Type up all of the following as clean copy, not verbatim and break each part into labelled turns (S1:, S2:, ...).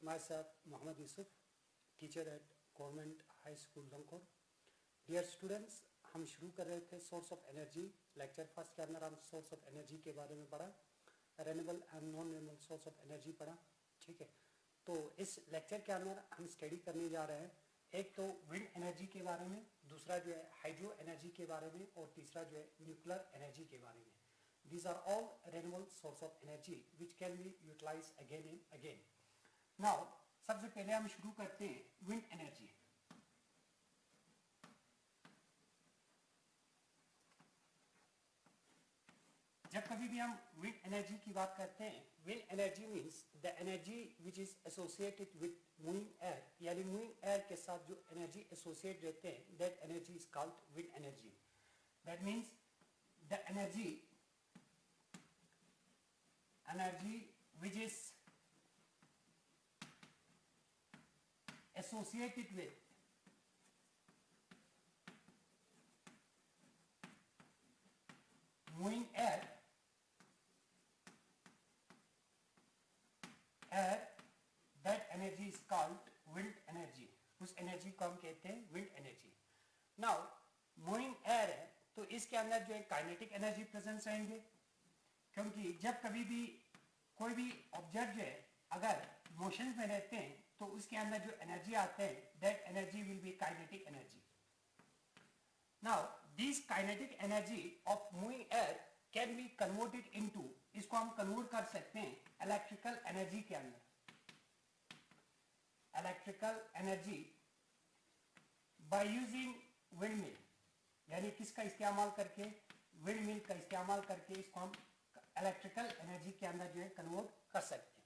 S1: myself Muhammad Yusuf, teacher at Government High School Langkor. Dear students, हम शुरू कर रहे थे source of energy lecture first के अंदर हम सोर्स ऑफ एनर्जी के बारे में पढ़ा, renewable and non renewable source of energy पढ़ा. ठीक है, तो इस लेक्चर के अंदर हम स्टडी करने जा रहे हैं एक तो विंड एनर्जी के बारे में, दूसरा जो है हाइड्रो एनर्जी के बारे में और तीसरा जो है न्यूक्लियर एनर्जी के बारे में. These are all renewable source of energy which can be utilized again and again. Now, सबसे पहले हम शुरू करते हैं विंड एनर्जी. जब कभी भी हम विंड एनर्जी की बात करते हैं, wind energy means the energy which is associated with moving air, यानी मूविंग एयर के साथ जो एनर्जी एसोसिएट रहते हैं, that energy is called wind energy. That means the energy which is associated with moving air, that energy is called wind energy. उस energy को हम कहते हैं wind energy. Now moving air है तो इसके अंदर जो है काइनेटिक एनर्जी प्रेजेंस रहेंगे, क्योंकि जब कभी भी कोई भी ऑब्जेक्ट जो है अगर मोशन में रहते हैं तो उसके अंदर जो एनर्जी आते हैं, that energy will be kinetic energy. Now this kinetic energy of moving air can be converted into, इसको हम कन्वर्ट कर सकते हैं इलेक्ट्रिकल एनर्जी के अंदर. Electrical energy by using wind mill, यानी किसका इस्तेमाल करके, विंड मिल का इस्तेमाल करके इसको हम इलेक्ट्रिकल एनर्जी के अंदर जो है कन्वर्ट कर सकते हैं.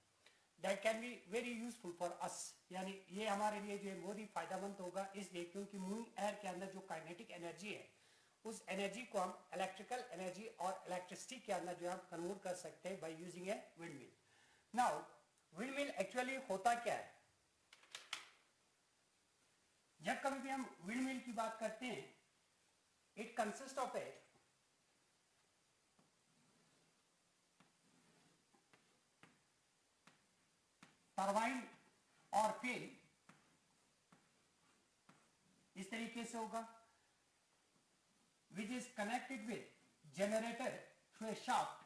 S1: That can be very useful for us, यानी ये हमारे लिए जो है बहुत ही फायदेमंद होगा, इसलिए क्योंकि मूविंग एयर के अंदर जो काइनेटिक एनर्जी है उस एनर्जी को हम इलेक्ट्रिकल एनर्जी और इलेक्ट्रिसिटी के अंदर जो है हम कन्वर्ट कर सकते हैं by using a wind mill. Now wind mill actually होता क्या है? जब कभी भी हम विंड मिल की बात करते हैं, it consist of A turbine और फेन, इस तरीके से होगा, which is connected with generator through a shaft.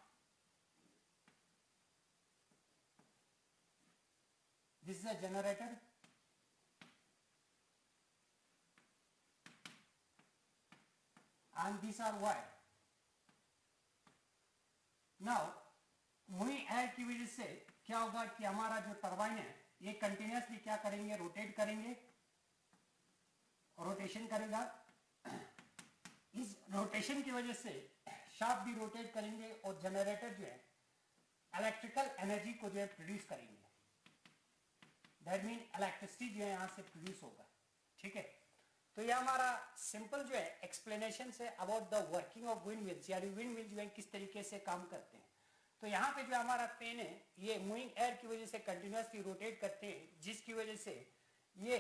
S1: This is a generator and these are wire. Now moving air की वजह से क्या होगा कि हमारा जो टरबाइन है ये कंटिन्यूसली क्या करेंगे, रोटेट करेंगे, रोटेशन करेगा. इस रोटेशन की वजह से शाफ्ट भी रोटेट करेंगे और जनरेटर जो है इलेक्ट्रिकल एनर्जी को जो है प्रोड्यूस करेंगे. दैट मीन इलेक्ट्रिसिटी जो है यहां से प्रोड्यूस होगा. ठीक है, तो ये हमारा सिंपल जो है एक्सप्लेनेशन है about the working of wind mills, यानी विंड मिल जो है किस तरीके से काम करते हैं. तो यहाँ पे जो हमारा पेन है ये मूविंग एयर की वजह से कंटिन्यूसली रोटेट करते हैं, जिसकी वजह से ये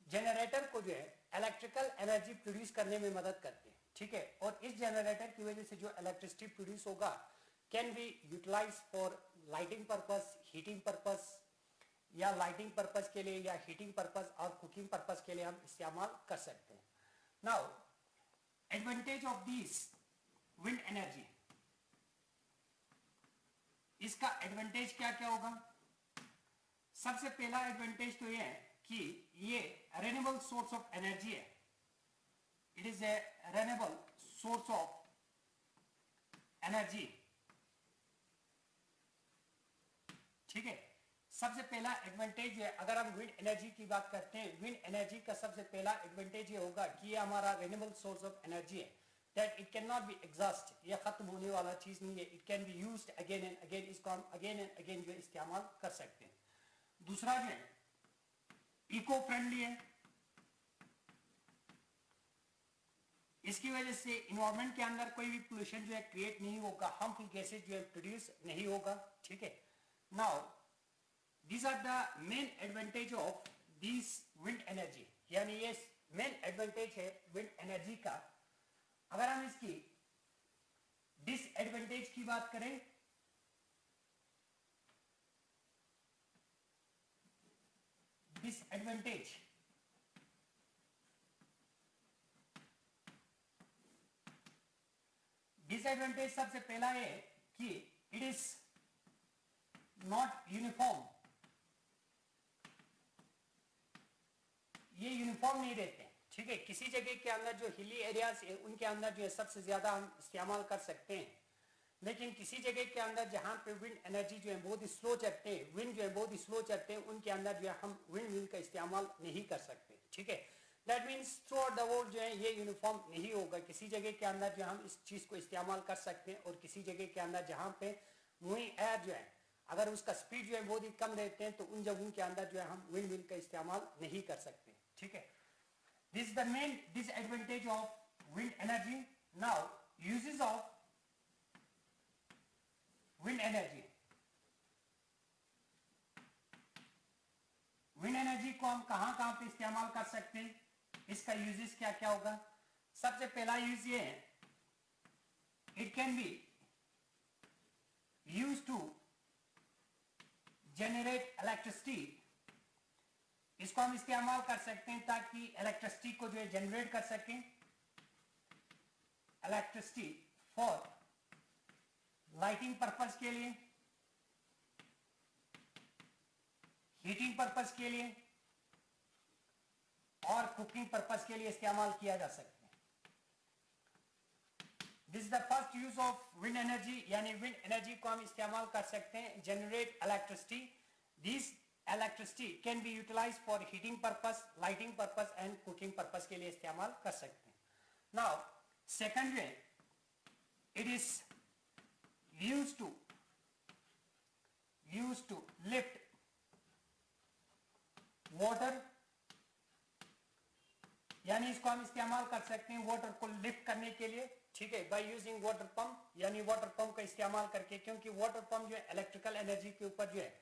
S1: जनरेटर को जो है इलेक्ट्रिकल एनर्जी प्रोड्यूस करने में मदद करते हैं. ठीक है, और इस जनरेटर की वजह से जो इलेक्ट्रिसिटी प्रोड्यूस होगा can be utilize for lighting purpose, heating purpose, या लाइटिंग पर्पस के लिए या हीटिंग पर्पस और कुकिंग पर्पस के लिए हम इस्तेमाल कर सकते हैं. Now advantage of this wind energy, इसका एडवांटेज क्या क्या होगा? सबसे पहला एडवांटेज तो ये है कि ये रेन्यूएबल सोर्स ऑफ एनर्जी है. It is a renewable source of energy. ठीक है, सबसे पहला एडवांटेज है अगर हम विंड एनर्जी की बात करते हैं, विंड एनर्जी का सबसे पहला एडवांटेज ये होगा कि ये हमारा रेन्यूएबल सोर्स ऑफ एनर्जी है, that it can not be exhaust, ये खत्म होने वाला चीज नहीं है. It can be used again and again, इसको हम अगेन एंड अगेन जो इस्तेमाल कर सकते हैं. दूसरा जो है इको फ्रेंडली है, इसकी वजह से इन्वायरमेंट के अंदर कोई भी पोल्यूशन जो है क्रिएट नहीं होगा, हार्मफुल गैसेज जो है प्रोड्यूस नहीं होगा. ठीक है, now these are the main advantage of this wind energy, यानी ये मेन एडवांटेज है विंड एनर्जी का. अगर हम इसकी डिसएडवांटेज की बात करें डिसएडवांटेज, डिसएडवांटेज सबसे पहला है कि इट इज नॉट यूनिफॉर्म, ये यूनिफॉर्म नहीं रहते, ठीक है। किसी जगह के अंदर जो हिली एरियाज है उनके अंदर जो है सबसे ज्यादा हम इस्तेमाल कर सकते हैं, लेकिन किसी जगह के अंदर जहां पे विंड एनर्जी जो है बहुत ही स्लो चलते हैं, विंड जो है बहुत ही स्लो चलते हैं, उनके अंदर जो है हम विंड व्हील का इस्तेमाल नहीं कर सकते, ठीक है। That means through out the world जो है ये यूनिफॉर्म नहीं होगा। किसी जगह के अंदर जो हम इस चीज को इस्तेमाल कर सकते हैं और किसी जगह के अंदर जहां पे मूविंग एयर जो है अगर उसका स्पीड जो है बहुत ही कम रहते हैं तो उन जगहों के अंदर जो है हम विंड व्हील का इस्तेमाल नहीं कर सकते, ठीक है। This is the main disadvantage of wind energy. Now uses of wind energy, wind energy को हम कहां पे इस्तेमाल कर सकते हैं, इसका यूजेस क्या क्या होगा। सबसे पहला यूज ये है, it can be use to generate electricity, इसको हम इस्तेमाल कर सकते हैं ताकि इलेक्ट्रिसिटी को जो है जनरेट कर सकें, इलेक्ट्रिसिटी फॉर लाइटिंग पर्पस के लिए, हीटिंग पर्पस के लिए और कुकिंग पर्पस के लिए इस्तेमाल किया जा सकता है। This is the first use of wind energy, यानी विंड एनर्जी को हम इस्तेमाल कर सकते हैं generate electricity. This electricity can be utilize for heating purpose, lighting purpose and cooking purpose के लिए इस्तेमाल कर सकते हैं। Now second way, it is used to lift water, यानी इसको हम इस्तेमाल कर सकते हैं वाटर को लिफ्ट करने के लिए, ठीक है, बाय यूजिंग वाटर पंप, यानी वाटर पंप का इस्तेमाल करके, क्योंकि वाटर पंप जो है इलेक्ट्रिकल एनर्जी के ऊपर जो है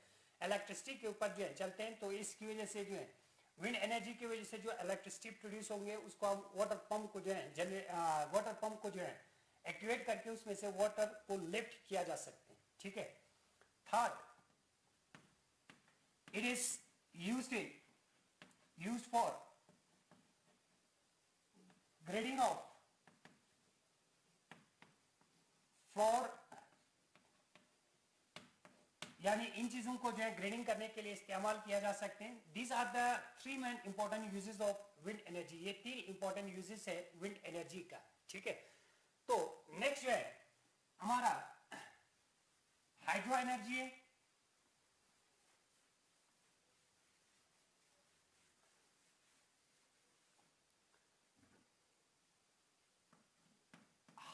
S1: इलेक्ट्रिसिटी के ऊपर जो है चलते हैं, तो इसकी वजह से जो है विंड एनर्जी की वजह से जो इलेक्ट्रिसिटी प्रोड्यूस होंगे उसको हम वाटर पंप को जो है वाटर पंप को जो है एक्टिवेट करके उसमें से वाटर को लिफ्ट किया जा सकते हैं, ठीक है। Third, it is used for grading of floor, यानी इन चीजों को जो है ग्रेडिंग करने के लिए इस्तेमाल किया जा सकते हैं। These are the three main important uses of wind energy, ये तीन इंपॉर्टेंट यूजेस है विंड एनर्जी का, ठीक है। तो नेक्स्ट जो है हमारा हाइड्रो एनर्जी है।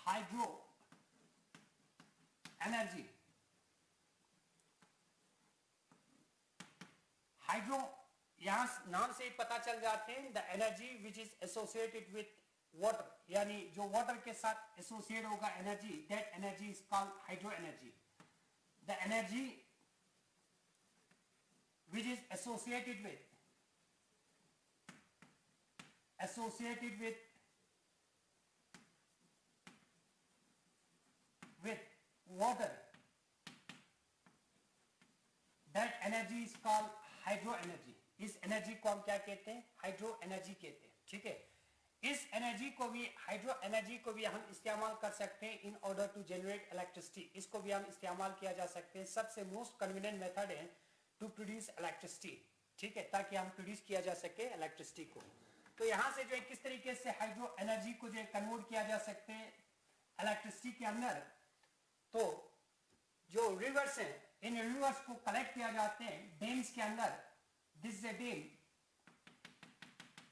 S1: हाइड्रो एनर्जी, हाइड्रो यहां नाम से ही पता चल जाते हैं, the energy which is associated with water, यानी जो वाटर के साथ एसोसिएट होगा energy, that energy is called hydro energy. The energy which is associated with water, that energy is called hydro energy. इस एनर्जी को हम क्या कहते हैं, हाइड्रो एनर्जी कहते हैं, ठीक है। इस एनर्जी को भी, हाइड्रो एनर्जी को भी हम इस्तेमाल कर सकते हैं in order to generate electricity, इसको भी हम इस्तेमाल किया जा सकते हैं। सबसे मोस्ट कन्वीनियंट मेथड है टू प्रोड्यूस इलेक्ट्रिसिटी, ठीक है, ताकि हम प्रोड्यूस किया जा सके इलेक्ट्रिसिटी को। तो यहां से जो है किस तरीके से हाइड्रो एनर्जी को जो है कन्वर्ट किया जा सकते हैं इलेक्ट्रिसिटी के अंदर, तो जो रिवर्स है इन रिवर्स को कलेक्ट किया जाते हैं डैम्स के अंदर। दिस इज अ डैम,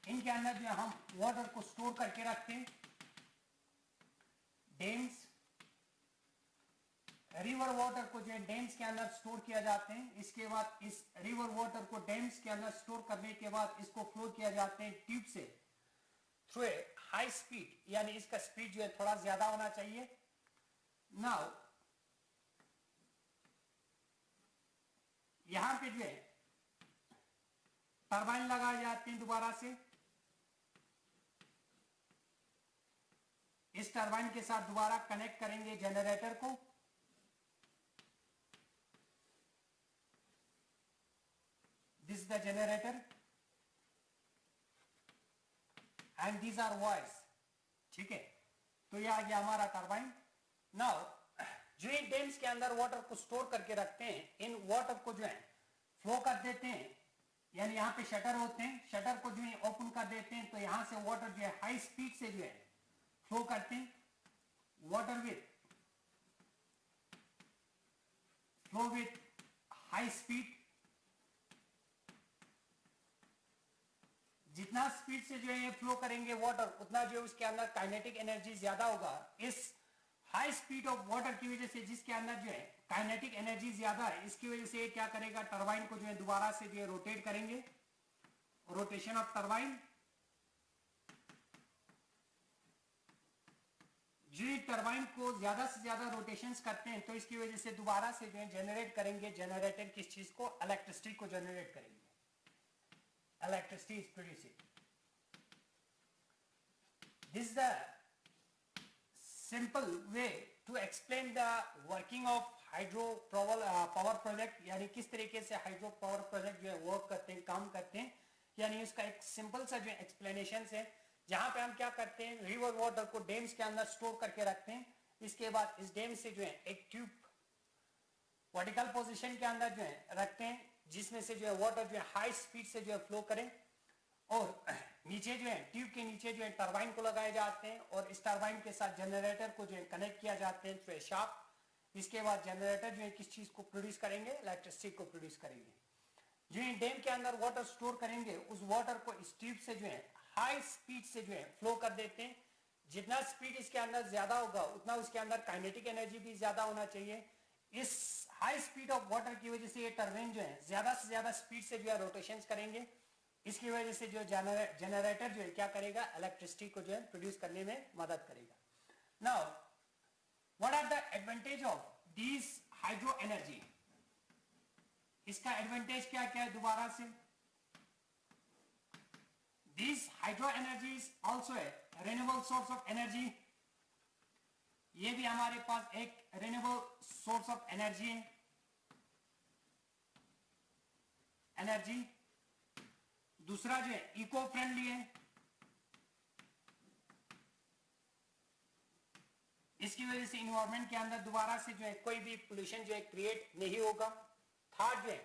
S1: इनके अंदर जो हम वाटर को स्टोर करके रखते हैं। डैम्स, रिवर वाटर को जो है डैम्स के अंदर स्टोर किया जाते हैं। इसके बाद इस रिवर वाटर को डैम्स के अंदर स्टोर करने के बाद इसको फ्लो किया जाते हैं ट्यूब से थ्रू ए हाई स्पीड, यानी इसका स्पीड जो है थोड़ा ज्यादा होना चाहिए। नाउ यहां पे जो है टरबाइन लगाए जाते हैं दोबारा से। इस टरबाइन के साथ दोबारा कनेक्ट करेंगे जनरेटर को। This is the generator. And these are voice, ठीक है। तो ये आ गया हमारा टरबाइन। नाउ जो इन डैम्स के अंदर वाटर को स्टोर करके रखते हैं, इन वाटर को जो है फ्लो कर देते हैं, यानी यहाँ पे शटर होते हैं, शटर को जो है ओपन कर देते हैं, तो यहां से वाटर जो है हाई स्पीड से जो है फ्लो करते हैं। Water flow with high speed, जितना स्पीड से जो है ये फ्लो करेंगे वाटर, उतना जो उसके अंदर काइनेटिक एनर्जी ज्यादा होगा। इस हाई स्पीड ऑफ वाटर की वजह से, जिसके अंदर जो है काइनेटिक एनर्जी ज्यादा है, इसकी वजह से क्या करेगा, टरबाइन को जो है दोबारा से जो है रोटेट करेंगे। रोटेशन ऑफ टरबाइन, जो टरबाइन को ज्यादा से ज्यादा रोटेशंस करते हैं, तो इसकी वजह से दोबारा से जो है जनरेट करेंगे। जनरेटर किस चीज को, इलेक्ट्रिसिटी को जनरेट करेंगे। Electricity is produced. This is the simple way to explain the working of hydro power project, यानी किस तरीके से हाइड्रो पावर प्रोजेक्ट जो है वर्क करते हैं, काम करते हैं। यानी उसका एक सिंपल सा जो एक्सप्लेनेशन है, जहां पे हम क्या करते हैं, रिवर वाटर को डैम्स के अंदर स्टोर करके रखते हैं। इसके बाद इस डैम से जो है एक ट्यूब वर्टिकल पोजीशन के अंदर जो है रखते हैं, जिसमें से जो है वाटर जो है हाई स्पीड से जो है फ्लो करें, और नीचे जो है ट्यूब के नीचे जो है टरबाइन को लगाए जाते हैं, और इस टरबाइन के साथ जनरेटर को जो है कनेक्ट किया जाते हैं थ्रू ए शाफ्ट। इसके बाद जनरेटर जो है किस चीज को प्रोड्यूस करेंगे, इलेक्ट्रिसिटी को प्रोड्यूस करेंगे। जो है डैम के अंदर वाटर स्टोर करेंगे, उस वाटर को इस ट्यूब से जो है हाई स्पीड से जो है फ्लो कर देते हैं। जितना स्पीड इसके अंदर ज्यादा होगा, उतना उसके अंदर काइनेटिक एनर्जी भी ज्यादा होना चाहिए। इस हाई स्पीड ऑफ वाटर की वजह से ये टरबाइन जो है ज्यादा से ज्यादा स्पीड से जो है रोटेशंस करेंगे। इसकी वजह से जो जनरेटर जो है क्या करेगा, इलेक्ट्रिसिटी को जो है प्रोड्यूस करने में मदद करेगा। Now what are the advantage of this hydro energy, इसका एडवांटेज क्या क्या है, दोबारा से this hydro energy is also a renewable source of energy. ये भी हमारे पास एक रिन्यूएबल सोर्स ऑफ एनर्जी है, एनर्जी। दूसरा जो है इको फ्रेंडली है, इसकी वजह से इन्वायरमेंट के अंदर दोबारा से जो है कोई भी पोल्यूशन जो है क्रिएट नहीं होगा। थर्ड जो है,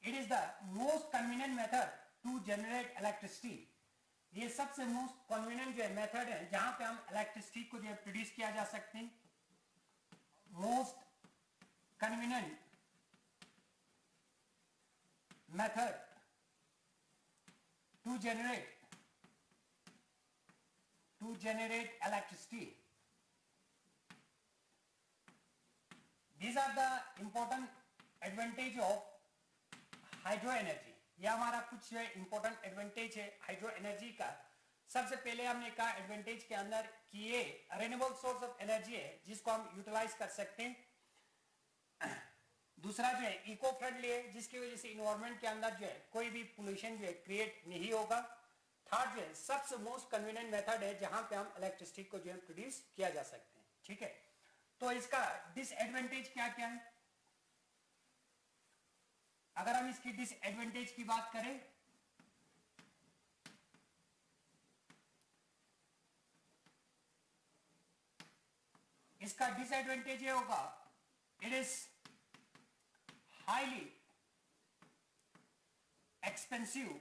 S1: it is the most convenient method to generate electricity. ये सबसे मोस्ट कन्वीनियंट जो है मेथड है जहां पे हम इलेक्ट्रिसिटी को जो है प्रोड्यूस किया जा सकते हैं। Most convenient method to generate electricity. These are the important advantage of hydro energy. ये हमारा कुछ इंपॉर्टेंट एडवांटेज है हाइड्रो एनर्जी का। सबसे पहले हमने कहा एडवांटेज के अंदर कि ये रिन्यूएबल सोर्स ऑफ एनर्जी है जिसको हम यूटिलाइज कर सकते हैं। दूसरा जो है इको फ्रेंडली है, जिसकी वजह से इन्वायरमेंट के अंदर जो है कोई भी पोल्यूशन जो है क्रिएट नहीं होगा। थर्ड जो है सबसे मोस्ट कन्वीनियंट मेथड है जहां पे हम इलेक्ट्रिसिटी को जो है प्रोड्यूस किया जा सकते हैं। ठीक है, तो इसका डिसएडवांटेज क्या क्या है? अगर हम इसकी डिसएडवांटेज की बात करें, इसका डिसएडवांटेज ये होगा, इट इज हाईली एक्सपेंसिव।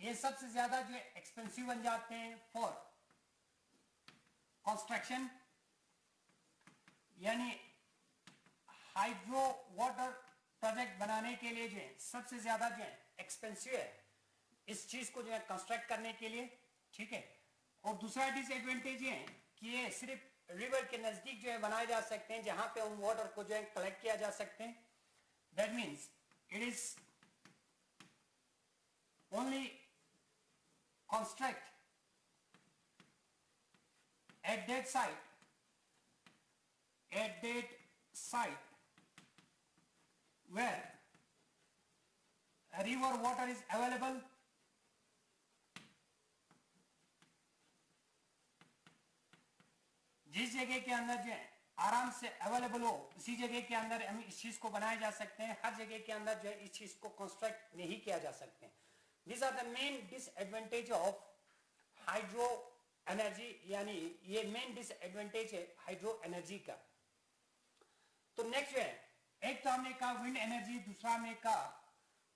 S1: ये सबसे ज्यादा जो है एक्सपेंसिव बन जाते हैं फॉर कंस्ट्रक्शन, यानी हाइड्रो वाटर प्रोजेक्ट बनाने के लिए जो है सबसे ज्यादा जो है एक्सपेंसिव है इस चीज को जो है कंस्ट्रक्ट करने के लिए। ठीक है, और दूसरा डिसएडवांटेज ये है कि ये सिर्फ रिवर के नजदीक जो है बनाए जा सकते हैं जहां पे उन वाटर को जो है कलेक्ट किया जा सकते हैं। That means it is only construct at that site where river water is available, जिस जगह के अंदर जो है आराम से अवेलेबल हो उसी जगह के अंदर हम इस चीज को बनाया जा सकते हैं। हर जगह के अंदर जो है इस चीज को कंस्ट्रक्ट नहीं किया जा सकते। These are the main disadvantage of hydro energy, यानी ये मेन डिसएडवांटेज है हाइड्रो एनर्जी का। तो नेक्स्ट जो है, एक तो हमने कहा विंड एनर्जी, दूसरा हमने कहा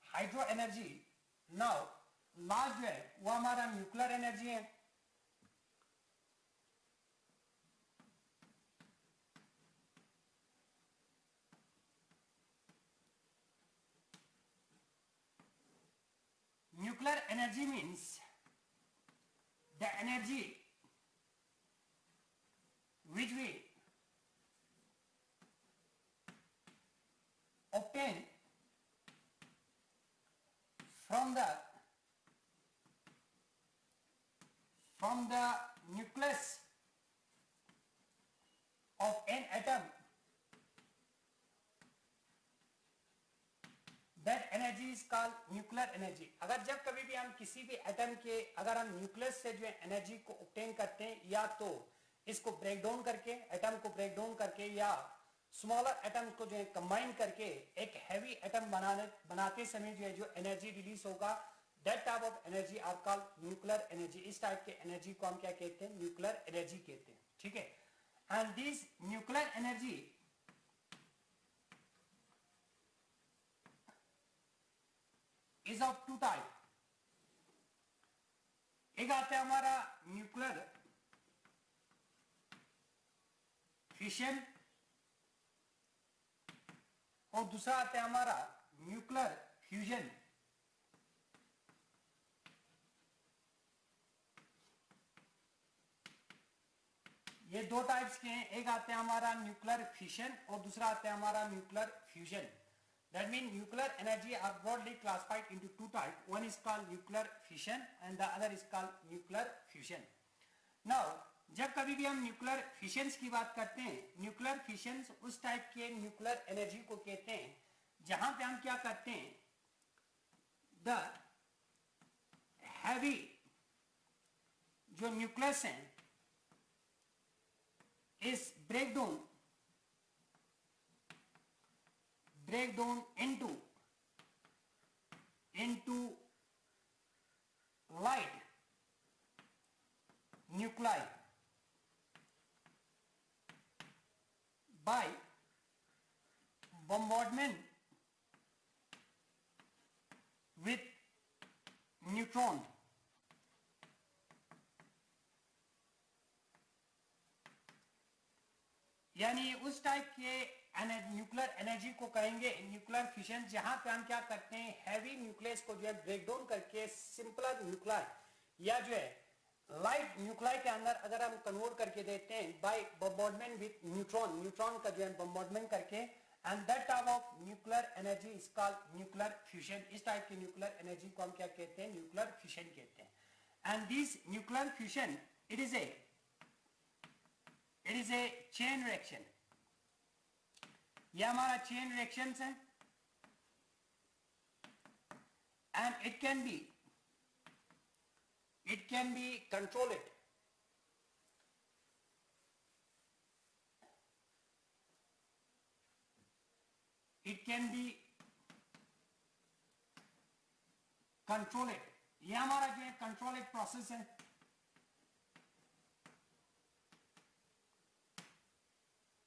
S1: हाइड्रो एनर्जी। नाउ लास्ट जो है वो हमारा न्यूक्लियर एनर्जी है। Nuclear energy means the energy which we obtain from the nucleus of an atom, that energy is called nuclear energy। अगर जब कभी भी हम किसी भी एटम के अगर हम न्यूक्लियस से जो है एनर्जी को ऑब्टेन करते हैं, या तो इसको ब्रेक डाउन करके, एटम को ब्रेक डाउन करके, या स्मॉलर एटम को जो है कंबाइन करके एक हैवी एटम बनाते समय जो है जो एनर्जी रिलीज होगा, that type of energy are called nuclear energy. इस टाइप के एनर्जी को हम क्या कहते हैं? न्यूक्लियर एनर्जी कहते हैं, ठीक है। And this nuclear energy is of two type। एक आता है हमारा न्यूक्लियर फिशन और दूसरा आता है हमारा न्यूक्लियर फ्यूजन। ये दो टाइप्स के हैं, एक आते हैं हमारा न्यूक्लियर फिशन और दूसरा आता है हमारा nuclear fusion. That means nuclear energy are broadly classified into two types. One is called nuclear fission and the other is called nuclear fusion. Now, जब कभी भी हम न्यूक्लियर फिशंस की बात करते हैं, न्यूक्लियर फिशंस उस टाइप के न्यूक्लियर एनर्जी को कहते हैं जहां पे हम क्या करते हैं, द हैवी जो न्यूक्लियस है is break down into light nuclei by bombardment with neutron। यानी उस टाइप के न्यूक्लियर एनर्जी को कहेंगे न्यूक्लियर फिशन, जहां पे हम क्या करते हैं, हैवी न्यूक्लियस को जो है ब्रेक डाउन करके सिंपलर न्यूक्लियर या जो है लाइट न्यूक्लियर के अंदर अगर हम कन्वर्ट करके देते हैं बाय बम्बार्डमेंट विद न्यूट्रॉन का जो है बम्बार्डमेंट करके, and that type of nuclear energy is called nuclear fusion. इस टाइप की न्यूक्लियर एनर्जी को हम क्या कहते हैं? न्यूक्लियर फ्यूजन कहते हैं। And this nuclear fusion it is a chain reaction. यह हमारा चेन रिएक्शन है and it can be controlled. It can be controlled. यह हमारा जो है कंट्रोल्ड प्रोसेस है।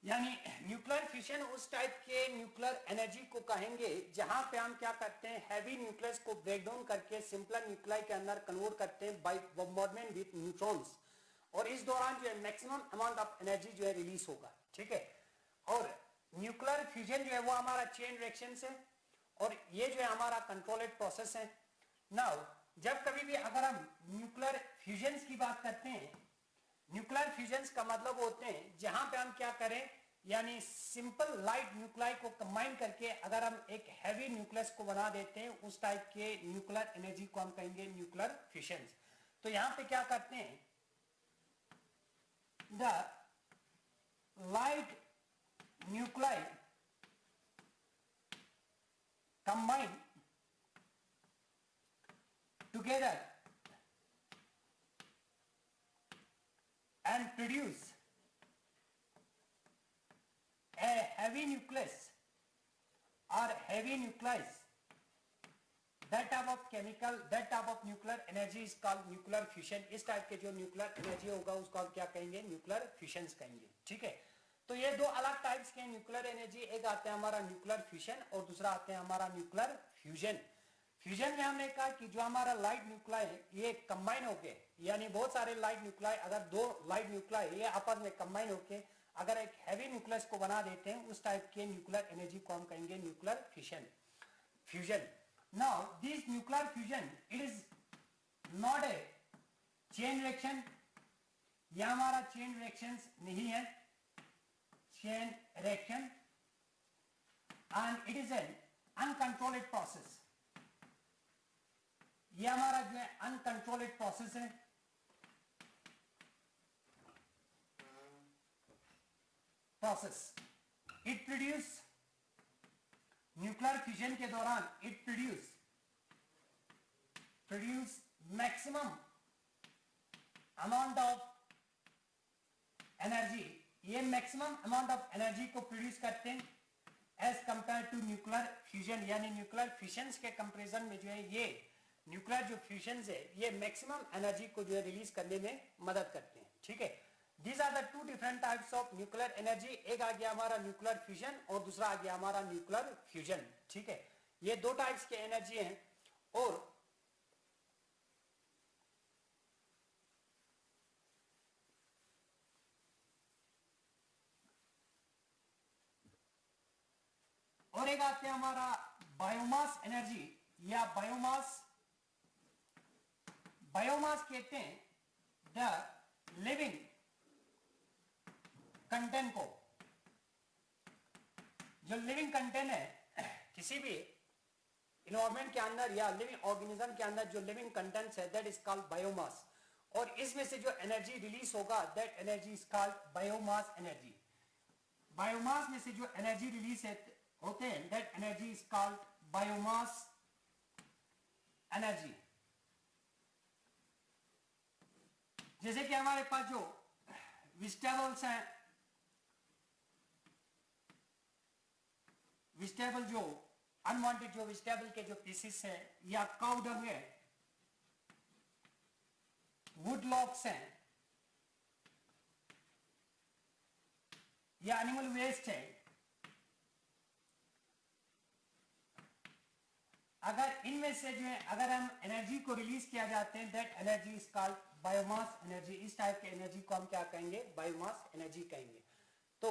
S1: यानी न्यूक्लियर फिशन उस टाइप के न्यूक्लियर एनर्जी को कहेंगे जहां पे हम क्या करते हैं, हैवी न्यूक्लियस को ब्रेक डाउन करके सिंपलर न्यूक्लियर के अंदर कन्वर्ट करते हैं बाय बम्बार्डमेंट विद न्यूट्रॉन्स, और इस दौरान जो है मैक्सिमम अमाउंट ऑफ एनर्जी जो है रिलीज होगा, ठीक है। और न्यूक्लियर फ्यूजन जो है वो हमारा चेन रिएक्शन है और ये जो है हमारा कंट्रोल्ड प्रोसेस है। नाउ जब कभी भी अगर हम न्यूक्लियर फ्यूजन की बात करते हैं, न्यूक्लियर फ्यूजन का मतलब होते हैं जहां पे हम क्या करें, यानी सिंपल लाइट न्यूक्लाई को कंबाइन करके अगर हम एक हैवी न्यूक्लियस को बना देते हैं, उस टाइप के न्यूक्लियर एनर्जी को हम कहेंगे न्यूक्लियर फिशन। तो यहां पे क्या करते हैं, the light nuclei combine together and produce a heavy nucleus or heavy nucleus that type of chemical, that type of nuclear energy is called nuclear fusion. इस टाइप के जो न्यूक्लियर एनर्जी होगा उसको हम क्या कहेंगे, न्यूक्लियर फ्यूजन कहेंगे। ठीक है, तो ये दो अलग टाइप्स के न्यूक्लियर एनर्जी, एक आते हैं हमारा न्यूक्लियर फ्यूजन और दूसरा आते हैं हमारा न्यूक्लियर फ्यूजन। फ्यूजन में हमने कहा कि जो हमारा लाइट न्यूक्लाई है ये कंबाइन होके, यानी बहुत सारे लाइट न्यूक्लाई, अगर दो लाइट न्यूक्लाई ये आपस में कंबाइन होके अगर एक हैवी न्यूक्लियस को बना देते हैं, उस टाइप के न्यूक्लियर एनर्जी को हम कहेंगे nuclear fusion. Now this nuclear fusion it is not a chain reaction, यह हमारा चेन रिएक्शन नहीं है, chain reaction, and it is an uncontrolled process. ये हमारा जो है अनकंट्रोल्ड प्रोसेस है। इट प्रोड्यूस, न्यूक्लियर फ्यूजन के दौरान it produce maximum amount of energy, ये मैक्सिमम अमाउंट ऑफ एनर्जी को प्रोड्यूस करते हैं as compare to nuclear fusion. यानी न्यूक्लियर फ्यूजन के कंपैरिजन में जो है ये न्यूक्लियर जो फ्यूजन है ये मैक्सिमम एनर्जी को जो है रिलीज करने में मदद करते हैं। ठीक है, these are the two different types of nuclear energy. एक आ गया हमारा न्यूक्लियर फ्यूजन और दूसरा आ गया हमारा न्यूक्लियर फ्यूजन। ठीक है, ये दो टाइप्स के एनर्जी हैं। और एक आते हैं हमारा बायोमास एनर्जी या बायोमास। बायोमास कहते हैं द लिविंग कंटेंट को, जो लिविंग कंटेंट है किसी भी इन्वायरमेंट के अंदर या लिविंग ऑर्गेनिज्म के अंदर जो लिविंग कंटेंट्स है दैट इज कॉल्ड बायोमास। और इसमें से जो एनर्जी रिलीज होगा that energy is called biomass energy. Biomass में से जो एनर्जी रिलीज होते हैं that energy is called biomass energy. जैसे कि हमारे पास जो वेजिटेबल्स हैं, वेजिटेबल जो अनवांटेड जो वेजिटेबल के जो पीसेस हैं या काउ डंग है, वुड लॉक्स हैं या एनिमल वेस्ट है, अगर इनमें से जो है अगर हम एनर्जी को रिलीज किया जाते हैं that energy is called biomass energy. इस टाइप के एनर्जी को हम क्या कहेंगे, बायोमास एनर्जी कहेंगे। तो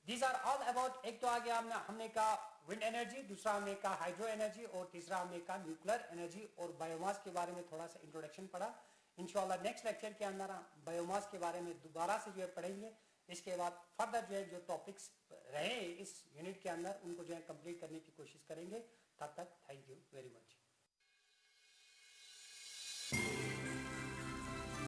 S1: दीज आर ऑल अबाउट, एक तो आ गया हमने कहा विंड एनर्जी, दूसरा हमने कहा हाइड्रो एनर्जी और तीसरा हमने कहा न्यूक्लियर एनर्जी और बायोमास के बारे में थोड़ा सा इंट्रोडक्शन पढ़ा। इंशाल्लाह नेक्स्ट लेक्चर के अंदर हम बायोमास के बारे में दोबारा से जो है पढ़ेंगे। इसके बाद फर्दर जो है जो टॉपिक्स रहे इस यूनिट के अंदर उनको जो है कंप्लीट करने की कोशिश करेंगे। तब तक थैंक यू वेरी मच।